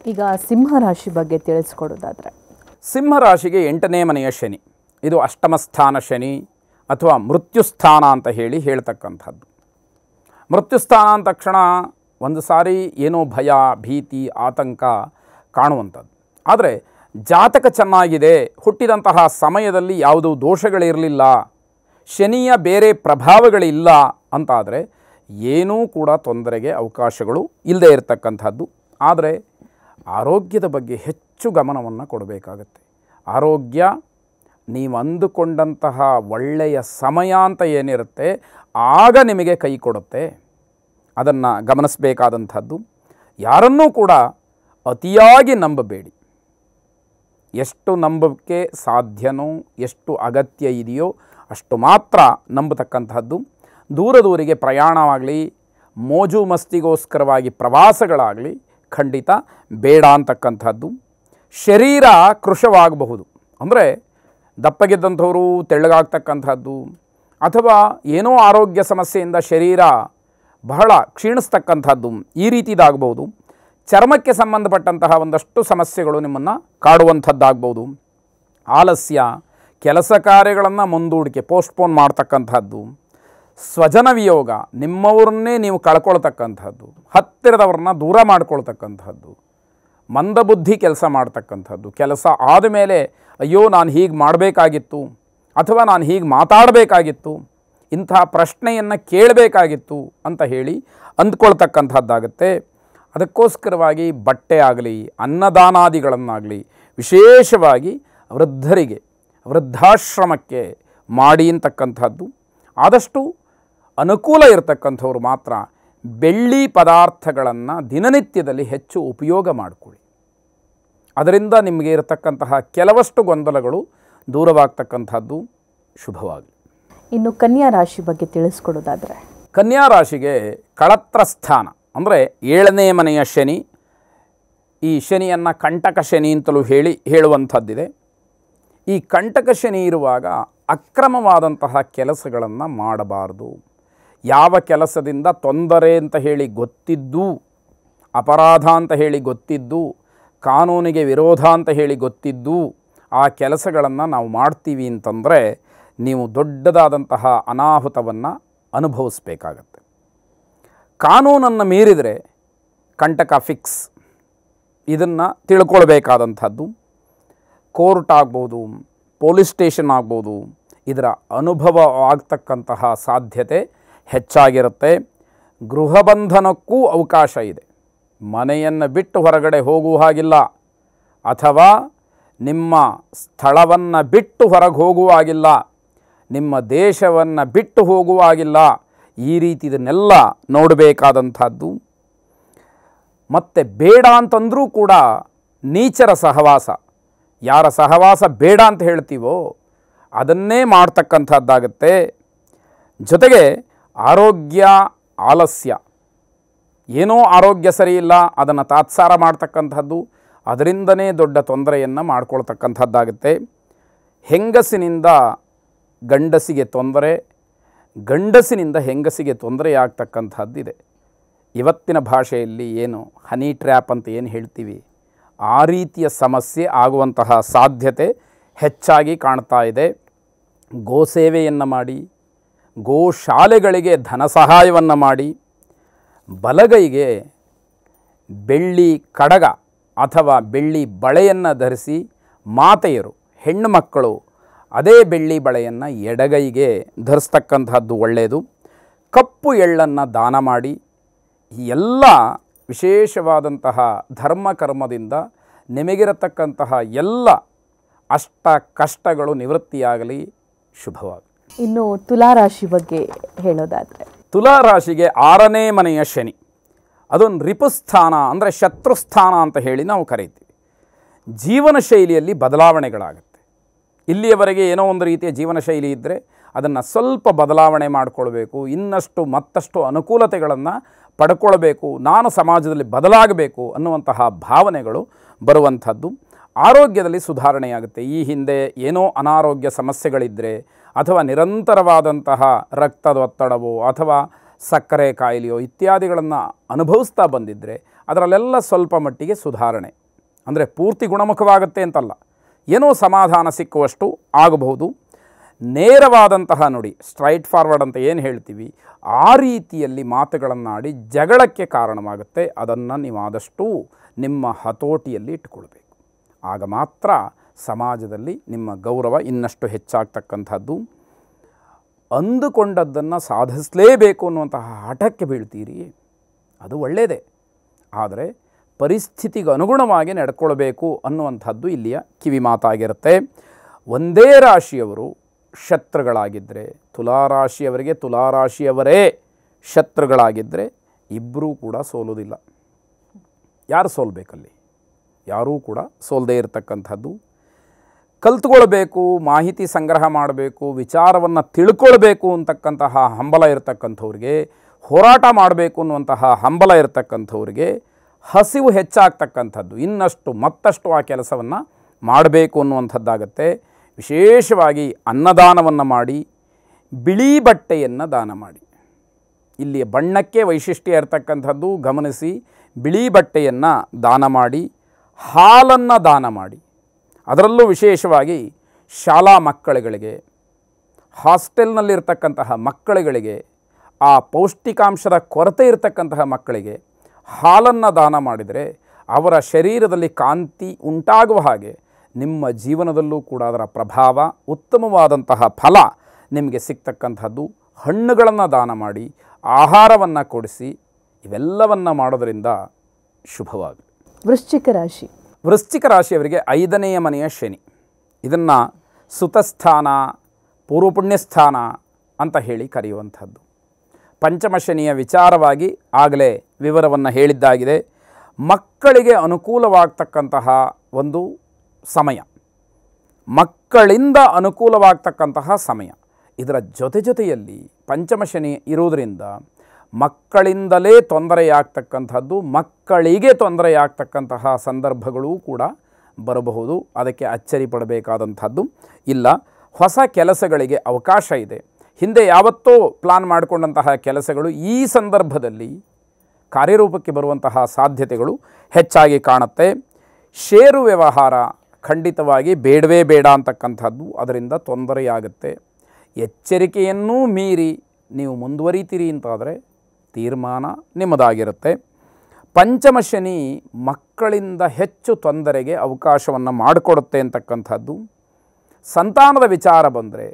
ಈಗ ಸಿಂಹರಾಶಿ ಬಗ್ಗೆ ತಿಳಿಸ್ಕೊಡೋದಾದರೆ, ಸಿಂಹರಾಶಿಗೆ 8ನೇ ಮನೆಯ ಶನಿ, ಇದು ಅಷ್ಟಮ ಸ್ಥಾನ ಶನಿ ಅಥವಾ ಮೃತ್ಯುಸ್ಥಾನ ಅಂತ ಹೇಳ್ತಕ್ಕಂಥದ್ದು. ಮೃತ್ಯುಸ್ಥಾನ ಅಂದ ತಕ್ಷಣ ಒಂದು ಸಾರಿ ಏನೋ ಭಯ, ಭೀತಿ, ಆತಂಕ ಕಾಣುವಂಥದ್ದು. ಆದರೆ ಜಾತಕ ಚೆನ್ನಾಗಿದೆ, ಹುಟ್ಟಿದಂತಹ ಸಮಯದಲ್ಲಿ ಯಾವುದೂ ದೋಷಗಳಿರಲಿಲ್ಲ, ಶನಿಯ ಬೇರೆ ಪ್ರಭಾವಗಳಿಲ್ಲ ಅಂತಾದರೆ ಏನೂ ಕೂಡ ತೊಂದರೆಗೆ ಅವಕಾಶಗಳು ಇಲ್ಲದೆ ಇರತಕ್ಕಂಥದ್ದು. ಆದರೆ ಆರೋಗ್ಯದ ಬಗ್ಗೆ ಹೆಚ್ಚು ಗಮನವನ್ನು ಕೊಡಬೇಕಾಗತ್ತೆ. ಆರೋಗ್ಯ ನೀವು ಅಂದುಕೊಂಡಂತಹ ಒಳ್ಳೆಯ ಸಮಯ ಅಂತ ಏನಿರುತ್ತೆ ಆಗ ನಿಮಗೆ ಕೈ ಕೊಡುತ್ತೆ, ಅದನ್ನು ಗಮನಿಸಬೇಕಾದಂಥದ್ದು. ಯಾರನ್ನೂ ಕೂಡ ಅತಿಯಾಗಿ ನಂಬಬೇಡಿ. ಎಷ್ಟು ನಂಬಕ್ಕೆ ಸಾಧ್ಯನೋ, ಎಷ್ಟು ಅಗತ್ಯ ಇದೆಯೋ ಅಷ್ಟು ಮಾತ್ರ ನಂಬತಕ್ಕಂಥದ್ದು. ದೂರದೂರಿಗೆ ಪ್ರಯಾಣವಾಗಲಿ, ಮೋಜು ಮಸ್ತಿಗೋಸ್ಕರವಾಗಿ ಪ್ರವಾಸಗಳಾಗಲಿ ಖಂಡಿತ ಬೇಡ ಅಂತಕ್ಕಂಥದ್ದು. ಶರೀರ ಕೃಶವಾಗಬಹುದು, ಅಂದರೆ ದಪ್ಪಗಿದ್ದಂಥವರು ತೆಳ್ಳಗಾಗ್ತಕ್ಕಂಥದ್ದು, ಅಥವಾ ಏನೋ ಆರೋಗ್ಯ ಸಮಸ್ಯೆಯಿಂದ ಶರೀರ ಬಹಳ ಕ್ಷೀಣಿಸ್ತಕ್ಕಂಥದ್ದು, ಈ ರೀತಿದಾಗಬಹುದು. ಚರ್ಮಕ್ಕೆ ಸಂಬಂಧಪಟ್ಟಂತಹ ಒಂದಷ್ಟು ಸಮಸ್ಯೆಗಳು ನಿಮ್ಮನ್ನು ಕಾಡುವಂಥದ್ದಾಗ್ಬೋದು. ಆಲಸ್ಯ, ಕೆಲಸ ಕಾರ್ಯಗಳನ್ನು ಮುಂದೂಡಿಕೆ, ಪೋಸ್ಟ್ಪೋನ್ ಮಾಡ್ತಕ್ಕಂಥದ್ದು, ಸ್ವಜನ ವಿಯೋಗ, ನಿಮ್ಮವ್ರನ್ನೇ ನೀವು ಕಳ್ಕೊಳ್ತಕ್ಕಂಥದ್ದು, ಹತ್ತಿರದವ್ರನ್ನ ದೂರ ಮಾಡ್ಕೊಳ್ತಕ್ಕಂಥದ್ದು, ಮಂದಬುದ್ಧಿ ಕೆಲಸ ಮಾಡ್ತಕ್ಕಂಥದ್ದು, ಕೆಲಸ ಆದಮೇಲೆ ಅಯ್ಯೋ ನಾನು ಹೀಗೆ ಮಾಡಬೇಕಾಗಿತ್ತು ಅಥವಾ ನಾನು ಹೀಗೆ ಮಾತಾಡಬೇಕಾಗಿತ್ತು, ಇಂತಹ ಪ್ರಶ್ನೆಯನ್ನು ಕೇಳಬೇಕಾಗಿತ್ತು ಅಂತ ಹೇಳಿ ಅಂದ್ಕೊಳ್ತಕ್ಕಂಥದ್ದಾಗುತ್ತೆ. ಅದಕ್ಕೋಸ್ಕರವಾಗಿ ಬಟ್ಟೆ ಆಗಲಿ, ಅನ್ನದಾನಾದಿಗಳನ್ನಾಗಲಿ ವಿಶೇಷವಾಗಿ ವೃದ್ಧರಿಗೆ, ವೃದ್ಧಾಶ್ರಮಕ್ಕೆ ಮಾಡಿ ಅಂತಕ್ಕಂಥದ್ದು. ಆದಷ್ಟು ಅನುಕೂಲ ಇರತಕ್ಕಂಥವ್ರು ಮಾತ್ರ ಬೆಳ್ಳಿ ಪದಾರ್ಥಗಳನ್ನು ದಿನನಿತ್ಯದಲ್ಲಿ ಹೆಚ್ಚು ಉಪಯೋಗ ಮಾಡಿಕೊಳ್ಳಿ. ಅದರಿಂದ ನಿಮಗೆ ಇರತಕ್ಕಂತಹ ಕೆಲವಷ್ಟು ಗೊಂದಲಗಳು ದೂರವಾಗ್ತಕ್ಕಂಥದ್ದು. ಶುಭವಾಗಲಿ. ಇನ್ನು ಕನ್ಯಾ ರಾಶಿ ಬಗ್ಗೆ ತಿಳಿಸ್ಕೊಡೋದಾದರೆ, ಕನ್ಯಾ ರಾಶಿಗೆ ಕಳತ್ರ ಸ್ಥಾನ ಅಂದರೆ 7ನೇ ಮನೆಯ ಶನಿ. ಈ ಶನಿಯನ್ನು ಕಂಟಕ ಶನಿ ಅಂತಲೂ ಹೇಳುವಂಥದ್ದಿದೆ. ಈ ಕಂಟಕ ಶನಿ ಇರುವಾಗ ಅಕ್ರಮವಾದಂತಹ ಕೆಲಸಗಳನ್ನು ಮಾಡಬಾರ್ದು. ಯಾವ ಕೆಲಸದಿಂದ ತೊಂದರೆ ಅಂತ ಹೇಳಿ ಗೊತ್ತಿದ್ದು, ಅಪರಾಧ ಅಂತ ಹೇಳಿ ಗೊತ್ತಿದ್ದು, ಕಾನೂನಿಗೆ ವಿರೋಧ ಅಂತ ಹೇಳಿ ಗೊತ್ತಿದ್ದು ಆ ಕೆಲಸಗಳನ್ನು ನಾವು ಮಾಡ್ತೀವಿ ಅಂತಂದರೆ ನೀವು ದೊಡ್ಡದಾದಂತಹ ಅನಾಹುತವನ್ನು ಅನುಭವಿಸಬೇಕಾಗತ್ತೆ. ಕಾನೂನನ್ನು ಮೀರಿದರೆ ಕಂಟಕ ಫಿಕ್ಸ್, ಇದನ್ನು ತಿಳ್ಕೊಳ್ಬೇಕಾದಂಥದ್ದು. ಕೋರ್ಟ್ ಆಗ್ಬೋದು, ಪೊಲೀಸ್ ಸ್ಟೇಷನ್ ಆಗ್ಬೋದು, ಇದರ ಅನುಭವ ಆಗ್ತಕ್ಕಂತಹ ಸಾಧ್ಯತೆ ಹೆಚ್ಚಾಗಿರುತ್ತೆ. ಗೃಹಬಂಧನಕ್ಕೂ ಅವಕಾಶ ಇದೆ. ಮನೆಯನ್ನು ಬಿಟ್ಟು ಹೊರಗಡೆ ಹೋಗುವ ಹಾಗಿಲ್ಲ, ಅಥವಾ ನಿಮ್ಮ ಸ್ಥಳವನ್ನು ಬಿಟ್ಟು ಹೊರಗೆ ಹೋಗುವಾಗಿಲ್ಲ, ನಿಮ್ಮ ದೇಶವನ್ನು ಬಿಟ್ಟು ಹೋಗುವಾಗಿಲ್ಲ. ಈ ರೀತಿ ಇದನ್ನೆಲ್ಲ ನೋಡಬೇಕಾದಂಥದ್ದು. ಮತ್ತು ಬೇಡ ಅಂತಂದರೂ ಕೂಡ ನೀಚರ ಸಹವಾಸ, ಯಾರ ಸಹವಾಸ ಬೇಡ ಅಂತ ಹೇಳ್ತೀವೋ ಅದನ್ನೇ ಮಾಡ್ತಕ್ಕಂಥದ್ದಾಗತ್ತೆ. ಜೊತೆಗೆ ಆರೋಗ್ಯ, ಆಲಸ್ಯ, ಏನೋ ಆರೋಗ್ಯ ಸರಿಯಿಲ್ಲ ಅದನ್ನು ತಾತ್ಸಾರ ಮಾಡ್ತಕ್ಕಂಥದ್ದು, ಅದರಿಂದನೇ ದೊಡ್ಡ ತೊಂದರೆಯನ್ನು ಮಾಡ್ಕೊಳ್ತಕ್ಕಂಥದ್ದಾಗುತ್ತೆ. ಹೆಂಗಸಿನಿಂದ ಗಂಡಸಿಗೆ ತೊಂದರೆ, ಗಂಡಸಿನಿಂದ ಹೆಂಗಸಿಗೆ ತೊಂದರೆಯಾಗ್ತಕ್ಕಂಥದ್ದಿದೆ. ಇವತ್ತಿನ ಭಾಷೆಯಲ್ಲಿ ಏನು ಹನಿ ಟ್ರ್ಯಾಪ್ ಅಂತ ಏನು ಹೇಳ್ತೀವಿ, ಆ ರೀತಿಯ ಸಮಸ್ಯೆ ಆಗುವಂತಹ ಸಾಧ್ಯತೆ ಹೆಚ್ಚಾಗಿ ಕಾಣ್ತಾ ಇದೆ. ಗೋಸೇವೆಯನ್ನು ಮಾಡಿ, ಗೋಶಾಲೆಗಳಿಗೆ ಧನ ಸಹಾಯವನ್ನು ಮಾಡಿ, ಬಲಗೈಗೆ ಬೆಳ್ಳಿ ಕಡಗ ಅಥವಾ ಬೆಳ್ಳಿ ಬಳೆಯನ್ನು ಧರಿಸಿ, ಮಾತೆಯರು, ಹೆಣ್ಣು ಮಕ್ಕಳು ಅದೇ ಬೆಳ್ಳಿ ಬಳೆಯನ್ನು ಎಡಗೈಗೆ ಧರಿಸ್ತಕ್ಕಂಥದ್ದು ಒಳ್ಳೆಯದು. ಕಪ್ಪು ಎಳ್ಳನ್ನು ದಾನ ಮಾಡಿ, ಈ ಎಲ್ಲ ವಿಶೇಷವಾದಂತಹ ಧರ್ಮಕರ್ಮದಿಂದ ನಿಮಗಿರತಕ್ಕಂತಹ ಎಲ್ಲ ಅಷ್ಟ ಕಷ್ಟಗಳು ನಿವೃತ್ತಿಯಾಗಲಿ. ಶುಭವಾಗಿ. ಇನ್ನು ತುಲಾರಾಶಿ ಬಗ್ಗೆ ಹೇಳೋದಾದರೆ, ತುಲಾರಾಶಿಗೆ 6ನೇ ಮನೆಯ ಶನಿ, ಅದೊಂದು ರಿಪುಸ್ಥಾನ ಅಂದರೆ ಶತ್ರುಸ್ಥಾನ ಅಂತ ಹೇಳಿ ನಾವು ಕರೀತೀವಿ. ಜೀವನ ಶೈಲಿಯಲ್ಲಿ ಬದಲಾವಣೆಗಳಾಗುತ್ತೆ. ಇಲ್ಲಿಯವರೆಗೆ ಏನೋ ಒಂದು ರೀತಿಯ ಜೀವನ ಶೈಲಿ ಇದ್ದರೆ ಅದನ್ನು ಸ್ವಲ್ಪ ಬದಲಾವಣೆ ಮಾಡಿಕೊಳ್ಬೇಕು, ಇನ್ನಷ್ಟು ಮತ್ತಷ್ಟು ಅನುಕೂಲತೆಗಳನ್ನು ಪಡ್ಕೊಳ್ಬೇಕು, ನಾನು ಸಮಾಜದಲ್ಲಿ ಬದಲಾಗಬೇಕು ಅನ್ನುವಂತಹ ಭಾವನೆಗಳು ಬರುವಂಥದ್ದು. ಆರೋಗ್ಯದಲ್ಲಿ ಸುಧಾರಣೆಯಾಗುತ್ತೆ. ಈ ಹಿಂದೆ ಏನೋ ಅನಾರೋಗ್ಯ ಸಮಸ್ಯೆಗಳಿದ್ದರೆ, ಅಥವಾ ನಿರಂತರವಾದಂತಹ ರಕ್ತದ ಒತ್ತಡವೋ ಅಥವಾ ಸಕ್ಕರೆ ಕಾಯಿಲೆಯೋ ಇತ್ಯಾದಿಗಳನ್ನು ಅನುಭವಿಸ್ತಾ ಬಂದಿದ್ದರೆ ಅದರಲ್ಲೆಲ್ಲ ಸ್ವಲ್ಪ ಮಟ್ಟಿಗೆ ಸುಧಾರಣೆ, ಅಂದರೆ ಪೂರ್ತಿ ಗುಣಮುಖವಾಗುತ್ತೆ ಅಂತಲ್ಲ, ಏನೋ ಸಮಾಧಾನ ಸಿಕ್ಕುವಷ್ಟು ಆಗಬಹುದು. ನೇರವಾದಂತಹ ನುಡಿ, ಸ್ಟ್ರೈಟ್ ಫಾರ್ವರ್ಡ್ ಅಂತ ಏನು ಹೇಳ್ತೀವಿ, ಆ ರೀತಿಯಲ್ಲಿ ಮಾತುಗಳನ್ನಾಡಿ ಜಗಳಕ್ಕೆ ಕಾರಣವಾಗುತ್ತೆ. ಅದನ್ನು ನೀವು ಆದಷ್ಟು ನಿಮ್ಮ ಹತೋಟಿಯಲ್ಲಿ ಇಟ್ಟುಕೊಳ್ಬೇಕು. ಆಗ ಮಾತ್ರ ಸಮಾಜದಲ್ಲಿ ನಿಮ್ಮ ಗೌರವ ಇನ್ನಷ್ಟು ಹೆಚ್ಚಾಗ್ತಕ್ಕಂಥದ್ದು. ಅಂದುಕೊಂಡದ್ದನ್ನು ಸಾಧಿಸಲೇಬೇಕು ಅನ್ನುವಂತಹ ಹಠಕ್ಕೆ ಬೀಳ್ತೀರಿ, ಅದು ಒಳ್ಳೆಯದೇ. ಆದರೆ ಪರಿಸ್ಥಿತಿಗೆ ಅನುಗುಣವಾಗಿ ನಡ್ಕೊಳ್ಬೇಕು ಅನ್ನುವಂಥದ್ದು ಇಲ್ಲಿಯ ಕಿವಿ ಮಾತಾಗಿರುತ್ತೆ. ಒಂದೇ ರಾಶಿಯವರು ಶತ್ರುಗಳಾಗಿದ್ದರೆ, ತುಲಾರಾಶಿಯವರಿಗೆ ತುಲಾರಾಶಿಯವರೇ ಶತ್ರುಗಳಾಗಿದ್ದರೆ ಇಬ್ಬರೂ ಕೂಡ ಸೋಲೋದಿಲ್ಲ. ಯಾರು ಸೋಲ್ಬೇಕಲ್ಲಿ? ಯಾರೂ ಕೂಡ ಸೋಲದೇ ಇರತಕ್ಕಂಥದ್ದು. ಕಲ್ತ್ಕೊಳ್ಬೇಕು, ಮಾಹಿತಿ ಸಂಗ್ರಹ ಮಾಡಬೇಕು, ವಿಚಾರವನ್ನು ತಿಳ್ಕೊಳ್ಬೇಕು ಅಂತಕ್ಕಂತಹ ಹಂಬಲ ಇರತಕ್ಕಂಥವ್ರಿಗೆ, ಹೋರಾಟ ಮಾಡಬೇಕು ಅನ್ನುವಂತಹ ಹಂಬಲ ಇರತಕ್ಕಂಥವ್ರಿಗೆ ಹಸಿವು ಹೆಚ್ಚಾಗ್ತಕ್ಕಂಥದ್ದು. ಇನ್ನಷ್ಟು ಮತ್ತಷ್ಟು ಆ ಕೆಲಸವನ್ನು ಮಾಡಬೇಕು ಅನ್ನುವಂಥದ್ದಾಗತ್ತೆ. ವಿಶೇಷವಾಗಿ ಅನ್ನದಾನವನ್ನು ಮಾಡಿ, ಬಿಳಿ ಬಟ್ಟೆಯನ್ನು ದಾನ ಮಾಡಿ. ಇಲ್ಲಿಯ ಬಣ್ಣಕ್ಕೆ ವೈಶಿಷ್ಟ್ಯ ಇರತಕ್ಕಂಥದ್ದು ಗಮನಿಸಿ. ಬಿಳಿ ಬಟ್ಟೆಯನ್ನು ದಾನ ಮಾಡಿ, ಹಾಲನ್ನು ದಾನ ಮಾಡಿ. ಅದರಲ್ಲೂ ವಿಶೇಷವಾಗಿ ಶಾಲಾ ಮಕ್ಕಳುಗಳಿಗೆ, ಹಾಸ್ಟೆಲ್ನಲ್ಲಿರ್ತಕ್ಕಂತಹ ಮಕ್ಕಳುಗಳಿಗೆ, ಆ ಪೌಷ್ಟಿಕಾಂಶದ ಕೊರತೆ ಇರತಕ್ಕಂತಹ ಮಕ್ಕಳಿಗೆ ಹಾಲನ್ನು ದಾನ ಮಾಡಿದರೆ ಅವರ ಶರೀರದಲ್ಲಿ ಕಾಂತಿ ಉಂಟಾಗುವ ಹಾಗೆ ನಿಮ್ಮ ಜೀವನದಲ್ಲೂ ಕೂಡ ಅದರ ಪ್ರಭಾವ, ಉತ್ತಮವಾದಂತಹ ಫಲ ನಿಮಗೆ ಸಿಗ್ತಕ್ಕಂಥದ್ದು. ಹಣ್ಣುಗಳನ್ನು ದಾನ ಮಾಡಿ, ಆಹಾರವನ್ನು ಕೊಡಿಸಿ, ಇವೆಲ್ಲವನ್ನು ಮಾಡೋದರಿಂದ ಶುಭವಾಗಲಿ. ವೃಶ್ಚಿಕ ರಾಶಿ. ವೃಶ್ಚಿಕ ರಾಶಿಯವರಿಗೆ 5ನೇ ಮನೆಯ ಶನಿ. ಇದನ್ನು ಸುತಸ್ಥಾನ, ಪೂರ್ವಪುಣ್ಯಸ್ಥಾನ ಅಂತ ಹೇಳಿ ಕರೆಯುವಂಥದ್ದು. ಪಂಚಮ ಶನಿಯ ವಿಚಾರವಾಗಿ ಆಗಲೇ ವಿವರವನ್ನು ಹೇಳಿದ್ದಾಗಿದೆ. ಮಕ್ಕಳಿಗೆ ಅನುಕೂಲವಾಗ್ತಕ್ಕಂತಹ ಒಂದು ಸಮಯ, ಮಕ್ಕಳಿಂದ ಅನುಕೂಲವಾಗ್ತಕ್ಕಂತಹ ಸಮಯ. ಇದರ ಜೊತೆಯಲ್ಲಿ ಪಂಚಮ ಶನಿ ಇರುವುದರಿಂದ ಮಕ್ಕಳಿಂದಲೇ ತೊಂದರೆಯಾಗ್ತಕ್ಕಂಥದ್ದು, ಮಕ್ಕಳಿಗೆ ತೊಂದರೆಯಾಗ್ತಕ್ಕಂತಹ ಸಂದರ್ಭಗಳೂ ಕೂಡ ಬರಬಹುದು. ಅದಕ್ಕೆ ಅಚ್ಚರಿ ಪಡಬೇಕಾದಂಥದ್ದು ಇಲ್ಲ. ಹೊಸ ಕೆಲಸಗಳಿಗೆ ಅವಕಾಶ ಇದೆ. ಹಿಂದೆ ಯಾವತ್ತೋ ಪ್ಲಾನ್ ಮಾಡಿಕೊಂಡಂತಹ ಕೆಲಸಗಳು ಈ ಸಂದರ್ಭದಲ್ಲಿ ಕಾರ್ಯರೂಪಕ್ಕೆ ಬರುವಂತಹ ಸಾಧ್ಯತೆಗಳು ಹೆಚ್ಚಾಗಿ ಕಾಣುತ್ತೆ. ಷೇರು ವ್ಯವಹಾರ ಖಂಡಿತವಾಗಿ ಬೇಡವೇ ಬೇಡ ಅಂತಕ್ಕಂಥದ್ದು, ಅದರಿಂದ ತೊಂದರೆಯಾಗುತ್ತೆ. ಎಚ್ಚರಿಕೆಯನ್ನೂ ಮೀರಿ ನೀವು ಮುಂದುವರಿತೀರಿ ಅಂತಾದರೆ ತೀರ್ಮಾನ ನಿಮ್ಮದಾಗಿರುತ್ತೆ. ಪಂಚಮ ಶನಿ ಮಕ್ಕಳಿಂದ ಹೆಚ್ಚು ತೊಂದರೆಗೆ ಅವಕಾಶವನ್ನು ಮಾಡಿಕೊಡುತ್ತೆ ಅಂತಕ್ಕಂಥದ್ದು. ಸಂತಾನದ ವಿಚಾರ ಬಂದರೆ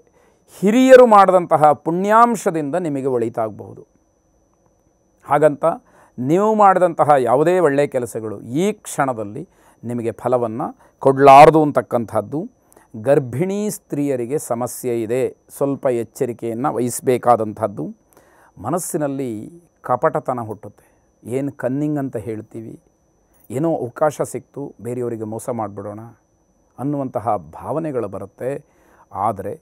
ಹಿರಿಯರು ಮಾಡಿದಂತಹ ಪುಣ್ಯಾಂಶದಿಂದ ನಿಮಗೆ ಒಳಿತಾಗಬಹುದು. ಹಾಗಂತ ನೀವು ಮಾಡಿದಂತಹ ಯಾವುದೇ ಒಳ್ಳೆಯ ಕೆಲಸಗಳು ಈ ಕ್ಷಣದಲ್ಲಿ ನಿಮಗೆ ಫಲವನ್ನು ಕೊಡಲಾರದು ಅಂತಕ್ಕಂಥದ್ದು. ಗರ್ಭಿಣಿ ಸ್ತ್ರೀಯರಿಗೆ ಸಮಸ್ಯೆ ಇದೆ, ಸ್ವಲ್ಪ ಎಚ್ಚರಿಕೆಯನ್ನು ವಹಿಸಬೇಕಾದಂಥದ್ದು. ಮನಸ್ಸಿನಲ್ಲಿ ಕಪಟತನ ಹುಟ್ಟುತ್ತೆ. ಏನು ಕನ್ನಿಂಗ್ ಅಂತ ಹೇಳ್ತೀವಿ, ಏನೋ ಅವಕಾಶ ಸಿಕ್ತು ಬೇರೆಯವರಿಗೆ ಮೋಸ ಮಾಡಿಬಿಡೋಣ ಅನ್ನುವಂತಹ ಭಾವನೆಗಳು ಬರುತ್ತೆ. ಆದರೆ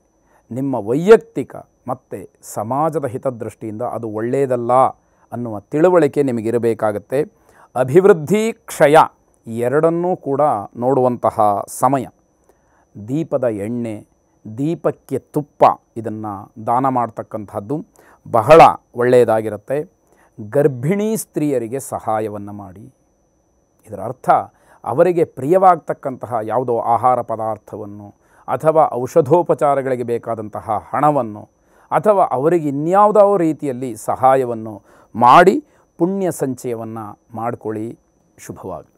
ನಿಮ್ಮ ವೈಯಕ್ತಿಕ ಮತ್ತು ಸಮಾಜದ ಹಿತದೃಷ್ಟಿಯಿಂದ ಅದು ಒಳ್ಳೆಯದಲ್ಲ ಅನ್ನುವ ತಿಳುವಳಿಕೆ ನಿಮಗಿರಬೇಕಾಗತ್ತೆ. ಅಭಿವೃದ್ಧಿ, ಕ್ಷಯ ಎರಡನ್ನೂ ಕೂಡ ನೋಡುವಂತಹ ಸಮಯ. ದೀಪದ ಎಣ್ಣೆ, ದೀಪಕ್ಕೆ ತುಪ್ಪ, ಇದನ್ನು ದಾನ ಮಾಡ್ತಕ್ಕಂಥದ್ದು ಬಹಳ ಒಳ್ಳೆಯದಾಗಿರುತ್ತೆ. ಗರ್ಭಿಣಿ ಸ್ತ್ರೀಯರಿಗೆ ಸಹಾಯವನ್ನು ಮಾಡಿ. ಇದರ ಅರ್ಥ ಅವರಿಗೆ ಪ್ರಿಯವಾಗ್ತಕ್ಕಂತಹ ಯಾವುದೋ ಆಹಾರ ಪದಾರ್ಥವನ್ನು ಅಥವಾ ಔಷಧೋಪಚಾರಗಳಿಗೆ ಬೇಕಾದಂತಹ ಹಣವನ್ನು ಅಥವಾ ಅವರಿಗೆ ಇನ್ಯಾವುದೋ ರೀತಿಯಲ್ಲಿ ಸಹಾಯವನ್ನು ಮಾಡಿ ಪುಣ್ಯ ಸಂಚಯವನ್ನು ಮಾಡಿಕೊಳ್ಳಿ. ಶುಭವಾಗಲಿ.